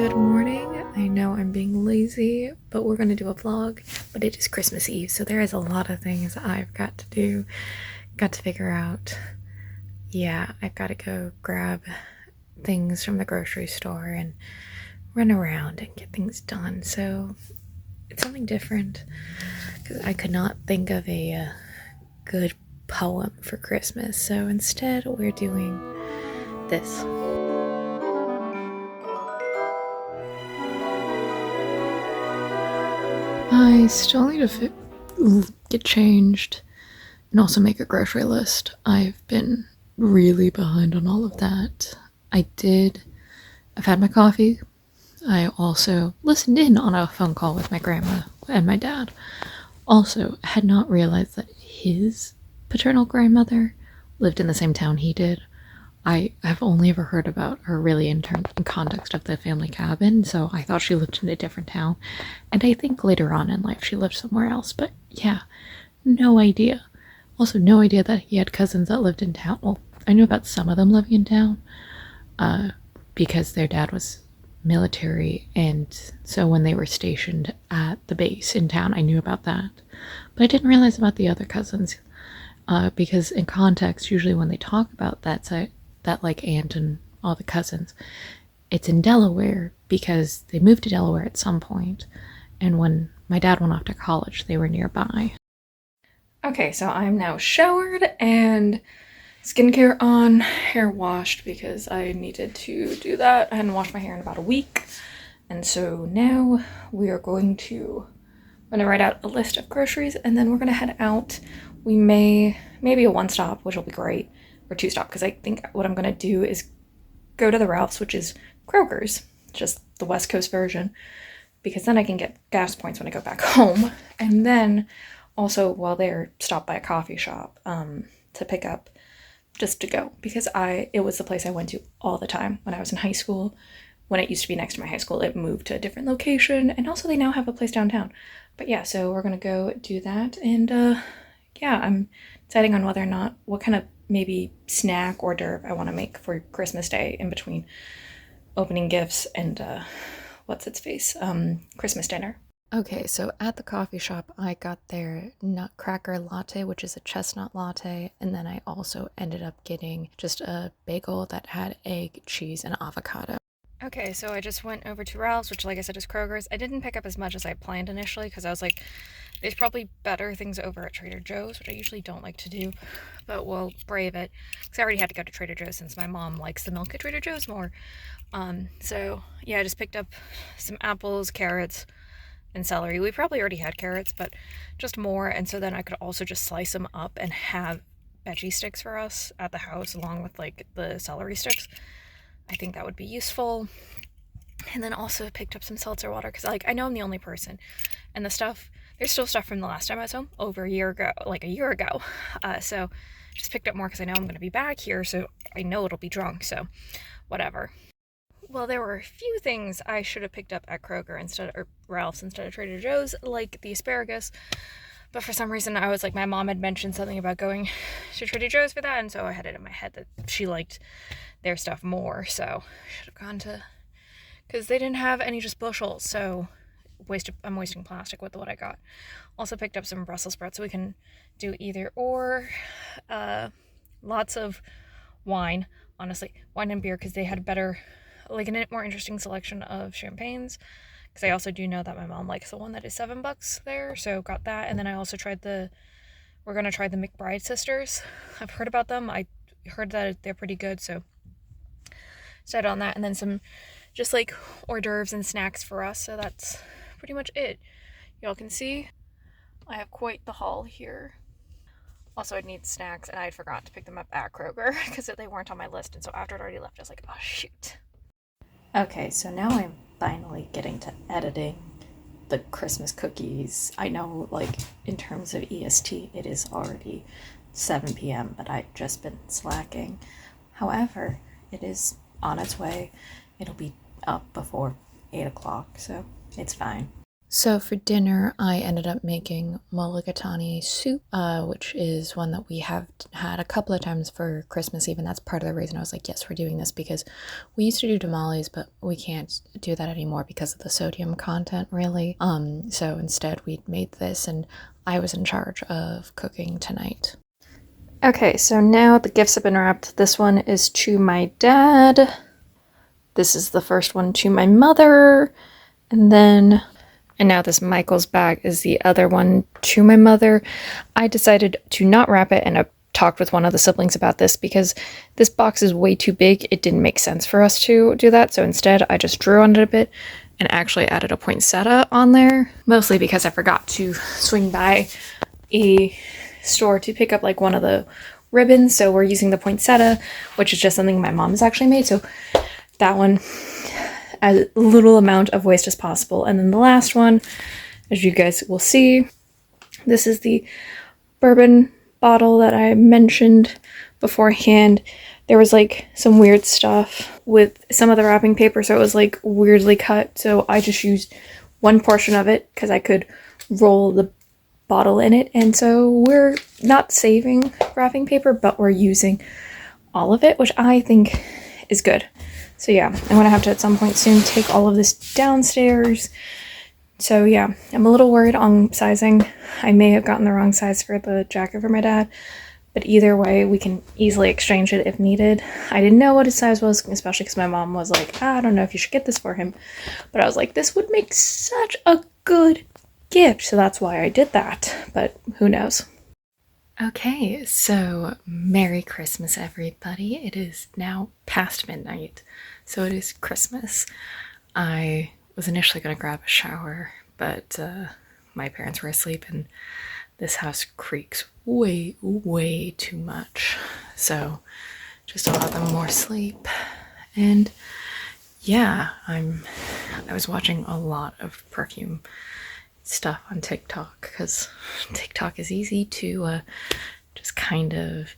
Good morning. I know I'm being lazy, but we're gonna do a vlog, but it is Christmas Eve, so there is a lot of things I've got to do, got to figure out. Yeah, I've got to go grab things from the grocery store and run around and get things done, so it's something different, because I could not think of a good poem for Christmas, so instead we're doing this. I still need to get changed and also make a grocery list. I've been really behind on all of that. I've had my coffee. I also listened in on a phone call with my grandma and my dad. Also, had not realized that his paternal grandmother lived in the same town he did. I have only ever heard about her really in context of the family cabin, so I thought she lived in a different town. And I think later on in life she lived somewhere else, but yeah, no idea. Also, no idea that he had cousins that lived in town. Well, I knew about some of them living in town, because their dad was military, and so when they were stationed at the base in town, I knew about that. But I didn't realize about the other cousins, because in context, usually when they talk about that like aunt and all the cousins, it's in Delaware because they moved to Delaware at some point, and when my dad went off to college, they were nearby. Okay, so I'm now showered and skincare on, hair washed because I needed to do that. I hadn't washed my hair in about a week, and so now we are going to I'm gonna write out a list of groceries and then we're gonna head out. We maybe a one stop, which will be great, or two stop, because I think what I'm gonna do is go to the Ralph's, which is Kroger's, just the West Coast version, because then I can get gas points when I go back home. And then also while there, stop by a coffee shop to pick up, just to go, because it was the place I went to all the time when I was in high school. When it used to be next to my high school, it moved to a different location, and also they now have a place downtown. But yeah, so we're gonna go do that, and yeah, I'm deciding on whether or not, what kind of maybe snack hors d'oeuvre I want to make for Christmas Day in between opening gifts and Christmas dinner. Okay, so at the coffee shop, I got their nutcracker latte, which is a chestnut latte, and then I also ended up getting just a bagel that had egg, cheese, and avocado. Okay, so I just went over to Ralph's, which, like I said, is Kroger's. I didn't pick up as much as I planned initially because I was like, there's probably better things over at Trader Joe's, which I usually don't like to do, but we'll brave it because I already had to go to Trader Joe's since my mom likes the milk at Trader Joe's more. So yeah, I just picked up some apples, carrots, and celery. We probably already had carrots, but just more, and so then I could also just slice them up and have veggie sticks for us at the house along with like the celery sticks. I think that would be useful. And then also picked up some seltzer water because, like, I know I'm the only person, and there's still stuff from the last time I was home over a year ago. So just picked up more because I know I'm going to be back here, so I know it'll be drunk, so whatever. Well, there were a few things I should have picked up at Kroger or Ralph's instead of Trader Joe's, like the asparagus. But for some reason, I was like, my mom had mentioned something about going to Trader Joe's for that, and so I had it in my head that she liked their stuff more, so I should have gone to, because they didn't have any just bushels, so I'm wasting plastic with what I got. Also picked up some Brussels sprouts, so we can do either or. Lots of wine, honestly, wine and beer, because they had a more interesting selection of champagnes, because I also do know that my mom likes the one that is $7 there, so got that. And then I also we're gonna try the McBride sisters. I've heard about them. I heard that they're pretty good, so decided on that. And then some just like hors d'oeuvres and snacks for us, so that's pretty much it. Y'all can see I have quite the haul here. Also, I'd need snacks, and I forgot to pick them up at Kroger because they weren't on my list, and so after it already left, I was like, oh shoot. Okay, so now I'm finally getting to editing the Christmas cookies. I know, like, in terms of EST, it is already 7 p.m., but I've just been slacking. However, it is on its way. It'll be up before 8 o'clock, so it's fine. So for dinner, I ended up making mulligatawny soup, which is one that we have had a couple of times for Christmas Eve, and that's part of the reason I was like, yes, we're doing this, because we used to do tamales, but we can't do that anymore because of the sodium content, really. So instead we made this, and I was in charge of cooking tonight. Okay, so now the gifts have been wrapped. This one is to my dad. This is the first one to my mother, and now this Michael's bag is the other one to my mother. I decided to not wrap it, and I talked with one of the siblings about this because this box is way too big. It didn't make sense for us to do that, so instead I just drew on it a bit and actually added a poinsettia on there, mostly because I forgot to swing by a store to pick up like one of the ribbons, so we're using the poinsettia, which is just something my mom has actually made, so that one, as little amount of waste as possible. And then the last one, as you guys will see, this is the bourbon bottle that I mentioned beforehand. There was like some weird stuff with some of the wrapping paper, so it was like weirdly cut, so I just used one portion of it because I could roll the bottle in it. And so we're not saving wrapping paper, but we're using all of it, which I think is good. So yeah, I'm gonna have to at some point soon take all of this downstairs. So yeah, I'm a little worried on sizing. I may have gotten the wrong size for the jacket for my dad, but either way, we can easily exchange it if needed. I didn't know what his size was, especially because my mom was like, I don't know if you should get this for him. But I was like, this would make such a good gift, so that's why I did that, but who knows. Okay, so Merry Christmas, everybody. It is now past midnight, so it is Christmas. I was initially going to grab a shower, but my parents were asleep and this house creaks way, way too much. So just allow them more sleep. And yeah, I was watching a lot of perfume stuff on TikTok because TikTok is easy to just kind of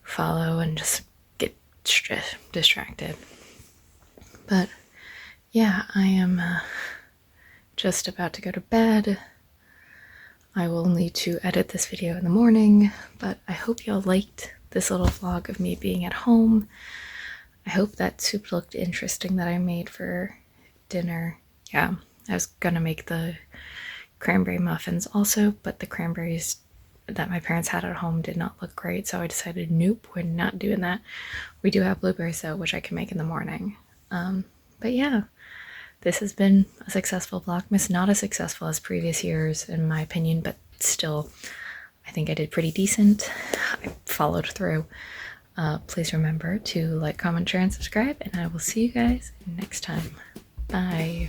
follow and just get distracted. But yeah, I am just about to go to bed. I will need to edit this video in the morning, but I hope y'all liked this little vlog of me being at home. I hope that soup looked interesting that I made for dinner. Yeah, I was gonna make the cranberry muffins also, but the cranberries that my parents had at home did not look great, so I decided, nope, we're not doing that. We do have blueberries though, which I can make in the morning. But yeah, this has been a successful Vlogmas. Not as successful as previous years in my opinion, but still I think I did pretty decent. I followed through. Please remember to like, comment, share, and subscribe, and I will see you guys next time. Bye.